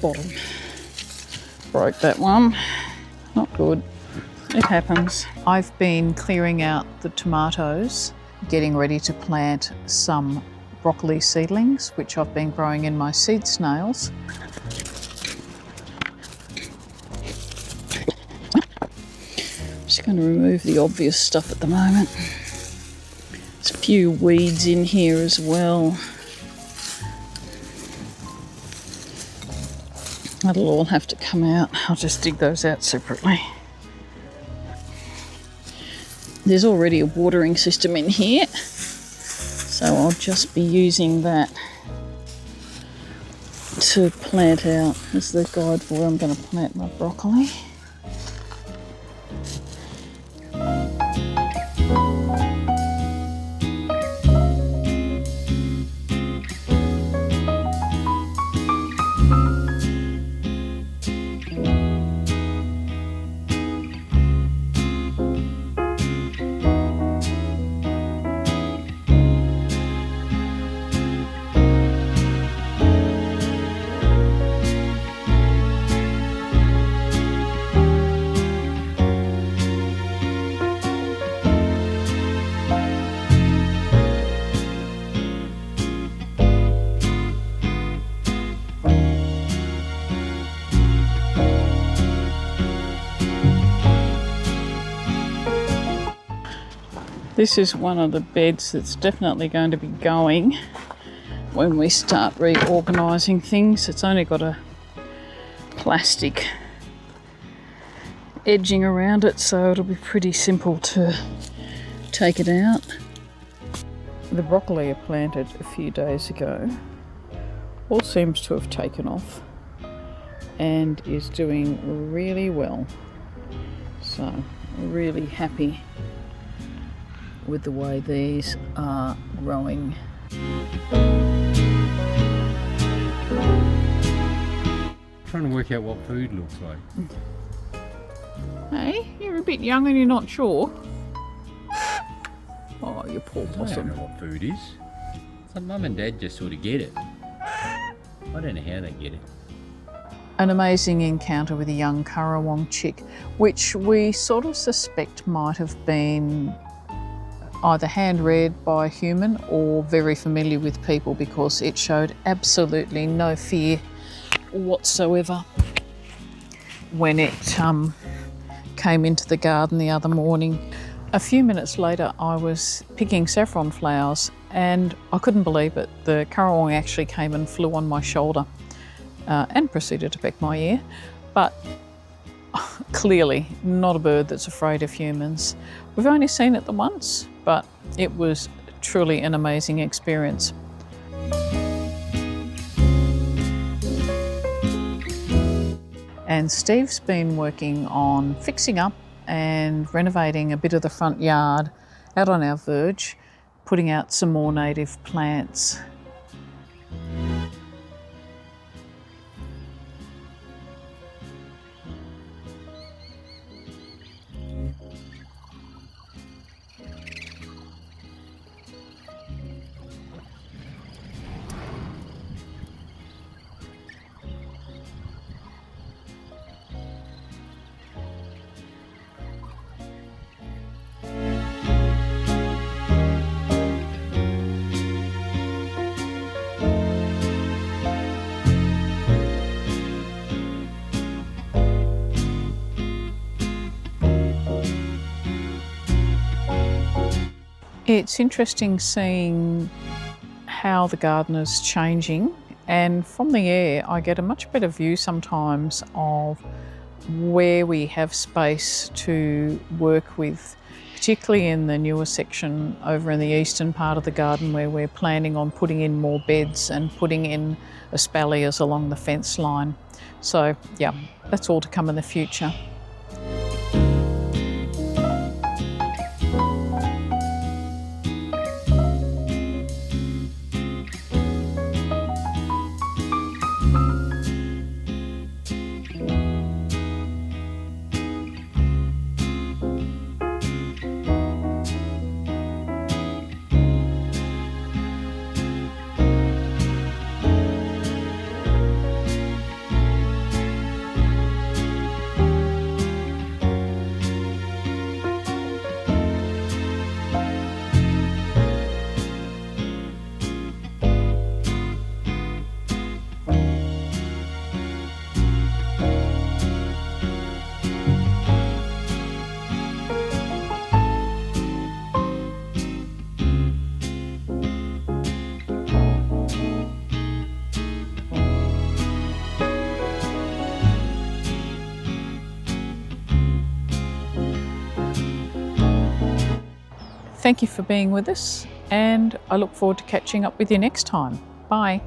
bottom. Broke that one. Not good. It happens. I've been clearing out the tomatoes, getting ready to plant some broccoli seedlings, which I've been growing in my seed snails. Just going to remove the obvious stuff at the moment. There's a few weeds in here as well. That'll all have to come out. I'll just dig those out separately. There's already a watering system in here, so I'll just be using that to plant out as the guide for where I'm going to plant my broccoli. This is one of the beds that's definitely going to be going when we start reorganising things. It's only got a plastic edging around it, so it'll be pretty simple to take it out. The broccoli I planted a few days ago all seems to have taken off and is doing really well. So really happy with the way these are growing. Trying to work out what food looks like. Hey, you're a bit young and you're not sure. Oh, you poor possum. I don't know what food is. So Mum and Dad just sort of get it. I don't know how they get it. An amazing encounter with a young currawong chick, which we sort of suspect might have been either hand-reared by a human or very familiar with people, because it showed absolutely no fear whatsoever when it came into the garden the other morning. A few minutes later I was picking saffron flowers and I couldn't believe it. The currawong actually came and flew on my shoulder and proceeded to peck my ear, but clearly not a bird that's afraid of humans. We've only seen it the once, but it was truly an amazing experience. And Steve's been working on fixing up and renovating a bit of the front yard out on our verge, putting out some more native plants. It's interesting seeing how the garden is changing, and from the air I get a much better view sometimes of where we have space to work with, particularly in the newer section over in the eastern part of the garden where we're planning on putting in more beds and putting in espaliers along the fence line. So yeah, that's all to come in the future. Thank you for being with us, and I look forward to catching up with you next time. Bye.